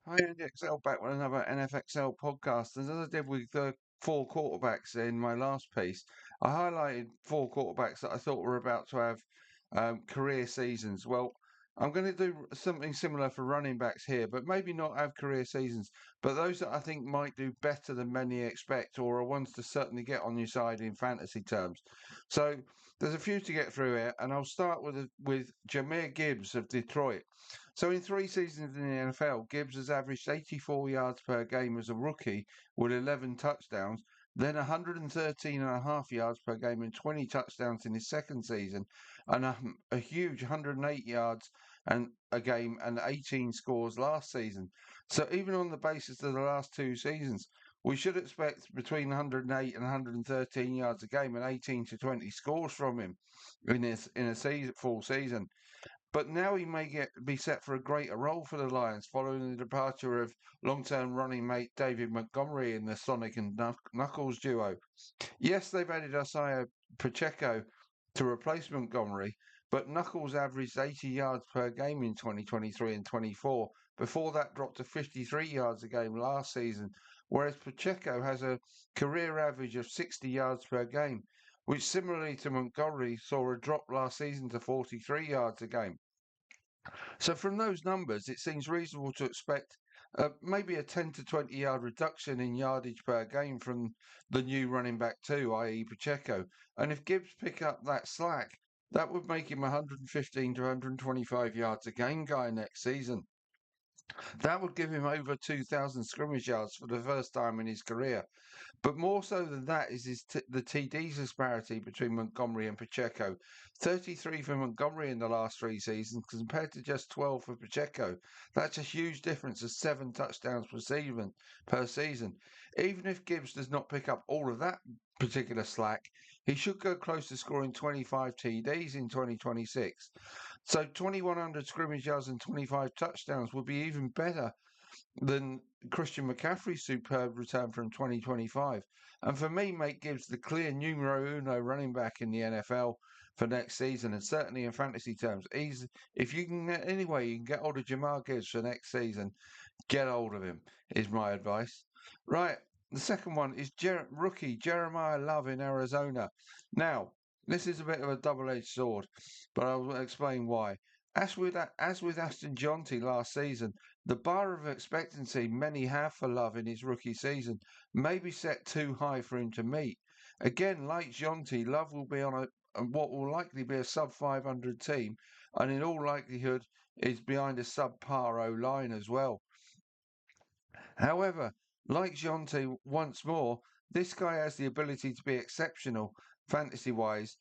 Hi, Andy XL back with another NFXL podcast. And as I did with the four quarterbacks in my last piece, I highlighted four quarterbacks that I thought were about to have career seasons. Well, I'm going to do something similar for running backs here, but maybe not have career seasons. But those that I think might do better than many expect, or are ones to certainly get on your side in fantasy terms. So there's a few to get through here, and I'll start with Jahmyr Gibbs of Detroit. So in 3 seasons in the NFL, Gibbs has averaged 84 yards per game as a rookie with 11 touchdowns, then 113.5 yards per game and 20 touchdowns in his second season, and a huge 108 yards and a game and 18 scores last season. So even on the basis of the last 2 seasons, we should expect between 108 and 113 yards a game and 18 to 20 scores from him in a full season. But now he may be set for a greater role for the Lions following the departure of long-term running mate David Montgomery in the Sonic and Knuckles duo. Yes, they've added Isaiah Pacheco to replace Montgomery, but Knuckles averaged 80 yards per game in 2023 and 24. Before that dropped to 53 yards a game last season, whereas Pacheco has a career average of 60 yards per game, which similarly to Montgomery saw a drop last season to 43 yards a game. So from those numbers, it seems reasonable to expect maybe a 10 to 20 yard reduction in yardage per game from the new running back two, i.e. Pacheco. And if Gibbs pick up that slack, that would make him 115 to 125 yards a game guy next season. That would give him over 2,000 scrimmage yards for the first time in his career. But more so than that is the TD disparity between Montgomery and Pacheco. 33 for Montgomery in the last 3 seasons compared to just 12 for Pacheco. That's a huge difference of 7 touchdowns per season. Even if Gibbs does not pick up all of that particular slack, he should go close to scoring 25 TDs in 2026. So 2,100 scrimmage yards and 25 touchdowns would be even better than Christian McCaffrey's superb return from 2025. And for me, make Gibbs the clear numero uno running back in the NFL for next season, and certainly in fantasy terms. If you can get any way you can get hold of Jamar Gibbs for next season, get hold of him, is my advice. Right, the second one is rookie Jeremiah Love in Arizona. Now, this is a bit of a double-edged sword, but I'll explain why. As with Aston Jonty last season, the bar of expectancy many have for Love in his rookie season may be set too high for him to meet. Again, like Jonty, Love will be on what will likely be a sub 500 team, and in all likelihood is behind a subpar O line as well. However, like Jonte once more, this guy has the ability to be exceptional fantasy wise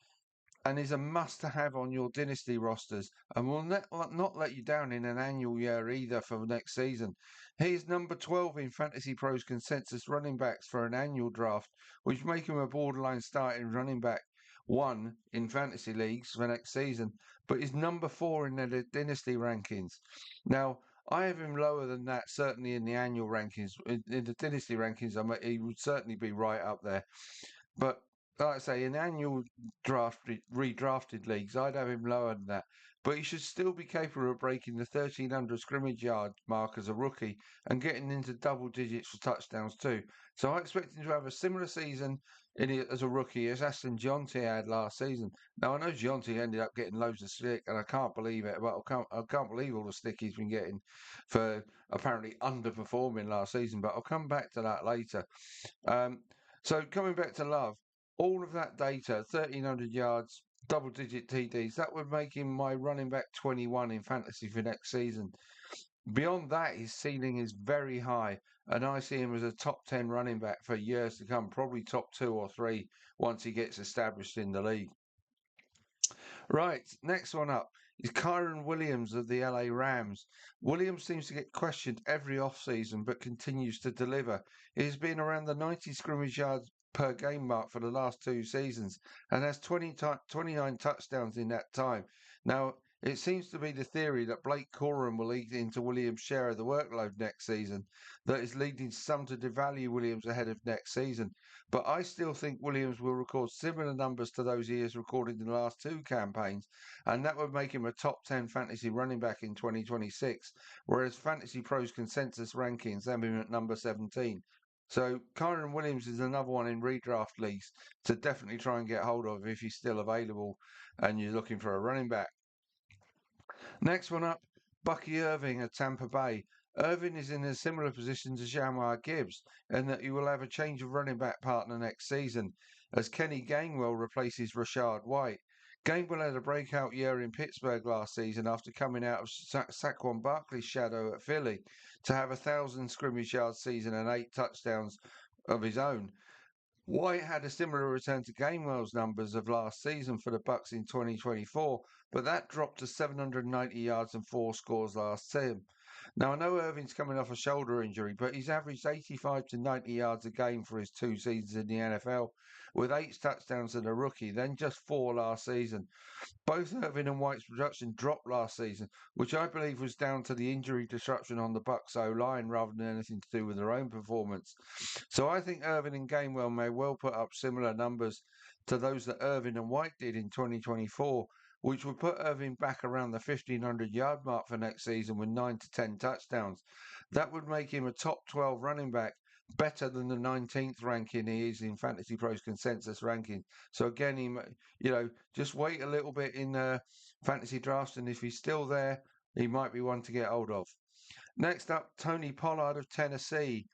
and is a must to have on your dynasty rosters and will not let you down in an annual year either for next season. He is number 12 in Fantasy Pros consensus running backs for an annual draft, which make him a borderline starting running back one in fantasy leagues for next season, but is number 4 in the dynasty rankings. Now, I have him lower than that, certainly in the annual rankings. In the dynasty rankings, he would certainly be right up there. But like I say, in annual redrafted leagues, I'd have him lower than that. But he should still be capable of breaking the 1,300 scrimmage yard mark as a rookie and getting into double digits for touchdowns too. So I expect him to have a similar season in it as a rookie as Aston Jonty had last season. Now I know Jonty ended up getting loads of stick, and I can't believe it. But I can't believe all the stick he's been getting for apparently underperforming last season. But I'll come back to that later. So coming back to Love, all of that data, 1,300 yards, double-digit TDs, that would make him my running back 21 in fantasy for next season. Beyond that, his ceiling is very high, and I see him as a top 10 running back for years to come, probably top 2 or 3 once he gets established in the league. Right, next one up is Kyron Williams of the LA Rams. Williams seems to get questioned every offseason but continues to deliver. He has been around the 90 scrimmage yards per game mark for the last 2 seasons and has 29 touchdowns in that time. Now, It seems to be the theory that Blake Corum will eat into Williams' share of the workload next season that is leading some to devalue Williams ahead of next season. But I still think Williams will record similar numbers to those he has recorded in the last two campaigns, and that would make him a top 10 fantasy running back in 2026, whereas Fantasy Pros consensus rankings have him at number 17. So Kyron Williams is another one in redraft leagues to definitely try and get hold of if he's still available and you're looking for a running back. Next one up, Bucky Irving at Tampa Bay. Irving is in a similar position to Jamar Gibbs in that he will have a change of running back partner next season as Kenny Gainwell replaces Rashad White. Gainwell had a breakout year in Pittsburgh last season after coming out of Saquon Barkley's shadow at Philly to have 1,000 scrimmage yard season and 8 touchdowns of his own. White had a similar return to Gainwell's numbers of last season for the Bucks in 2024, but that dropped to 790 yards and 4 scores last season. Now I know Irving's coming off a shoulder injury, but he's averaged 85 to 90 yards a game for his 2 seasons in the NFL, with 8 touchdowns as a rookie, then just 4 last season. Both Irving and White's production dropped last season, which I believe was down to the injury disruption on the Bucks O-line rather than anything to do with their own performance. So I think Irving and Gainwell may well put up similar numbers to those that Irving and White did in 2024, which would put Irving back around the 1,500-yard mark for next season with 9 to 10 touchdowns. That would make him a top 12 running back, better than the 19th ranking he is in Fantasy Pros consensus ranking. So again, just wait a little bit in fantasy drafts, and if he's still there, he might be one to get hold of. Next up, Tony Pollard of Tennessee.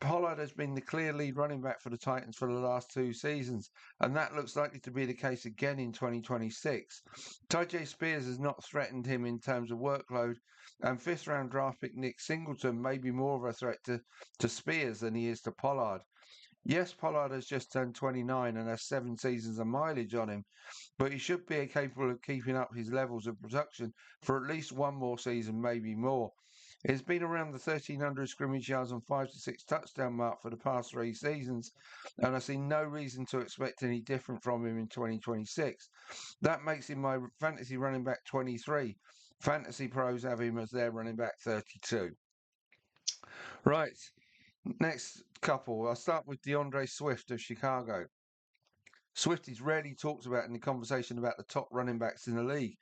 Pollard has been the clear lead running back for the Titans for the last 2 seasons, and that looks likely to be the case again in 2026. Tyjae Spears has not threatened him in terms of workload, and fifth-round draft pick Nick Singleton may be more of a threat to Spears than he is to Pollard. Yes, Pollard has just turned 29 and has 7 seasons of mileage on him, but he should be capable of keeping up his levels of production for at least one more season, maybe more. It's been around the 1,300 scrimmage yards and 5 to 6 touchdown mark for the past 3 seasons, and I see no reason to expect any different from him in 2026. That makes him my fantasy running back 23. Fantasy pros have him as their running back 32. Right, next couple. I'll start with DeAndre Swift of Chicago. Swift is rarely talked about in the conversation about the top running backs in the league,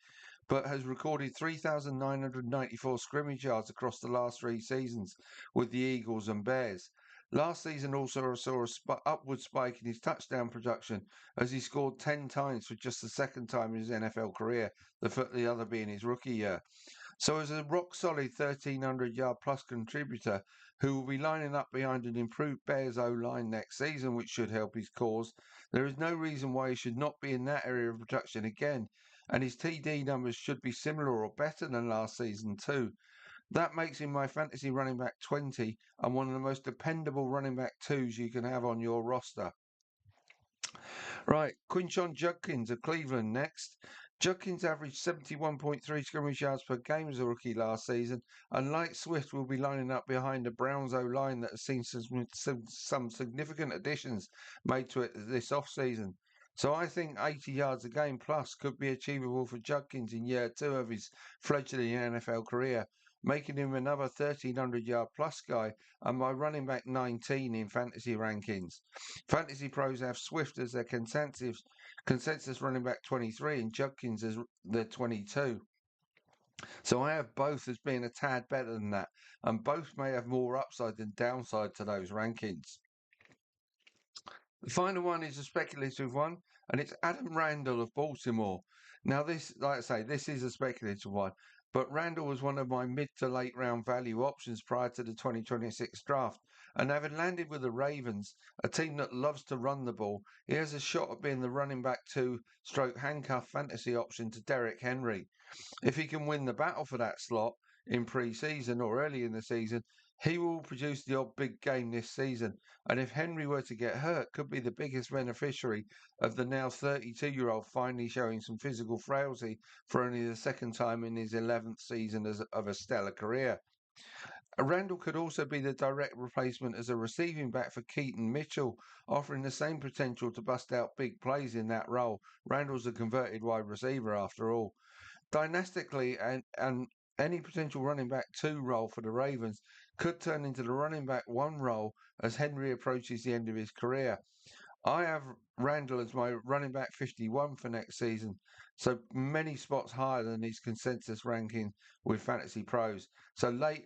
but has recorded 3,994 scrimmage yards across the last 3 seasons with the Eagles and Bears. Last season also saw a upward spike in his touchdown production as he scored 10 times for just the second time in his NFL career, the other being his rookie year. So as a rock-solid 1,300-yard plus contributor who will be lining up behind an improved Bears O-line next season, which should help his cause, there is no reason why he should not be in that area of production again, and his TD numbers should be similar or better than last season too. That makes him my fantasy running back 20 and one of the most dependable running back 2s you can have on your roster. Right, Quinshon Judkins of Cleveland next. Judkins averaged 71.3 scrimmage yards per game as a rookie last season, and like Swift will be lining up behind the Browns O-line that has seen some significant additions made to it this offseason. So I think 80 yards a game plus could be achievable for Judkins in year 2 of his fledgling NFL career, making him another 1,300-yard plus guy and my running back 19 in fantasy rankings. Fantasy pros have Swift as their consensus running back 23 and Judkins as their 22. So I have both as being a tad better than that, and both may have more upside than downside to those rankings. The final one is a speculative one, and it's Adam Randall of Baltimore. Now, this, like I say, this is a speculative one, but Randall was one of my mid to late round value options prior to the 2026 draft. And having landed with the Ravens, a team that loves to run the ball, he has a shot at being the running back 2 handcuff fantasy option to Derrick Henry. If he can win the battle for that slot in pre-season or early in the season, he will produce the odd big game this season. And if Henry were to get hurt, could be the biggest beneficiary of the now 32-year-old finally showing some physical frailty for only the second time in his 11th season of a stellar career. Randall could also be the direct replacement as a receiving back for Keaton Mitchell, offering the same potential to bust out big plays in that role. Randall's a converted wide receiver after all. dynastically, and any potential running back two role for the Ravens could turn into the running back one role as Henry approaches the end of his career. I have Randall as my running back 51 for next season, so many spots higher than his consensus ranking with Fantasy Pros. So a late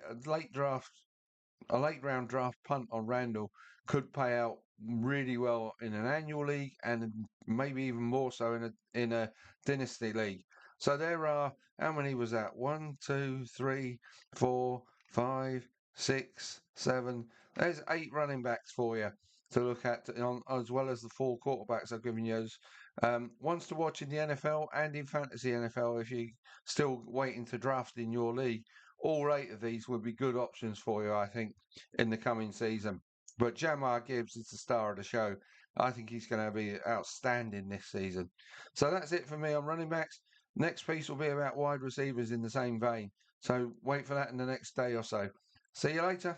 round draft punt on Randall could pay out really well in an annual league and maybe even more so in a dynasty league. So there are how many was that? One, two, three, four, five, six, seven. There's eight running backs for you to look at as well as the four quarterbacks I've given you. Ones to watch in the NFL and in fantasy NFL if you're still waiting to draft in your league. All eight of these would be good options for you, I think, in the coming season. But Jamar Gibbs is the star of the show. I think he's going to be outstanding this season. So that's it for me on running backs. Next piece will be about wide receivers in the same vein. So wait for that in the next day or so. See you later.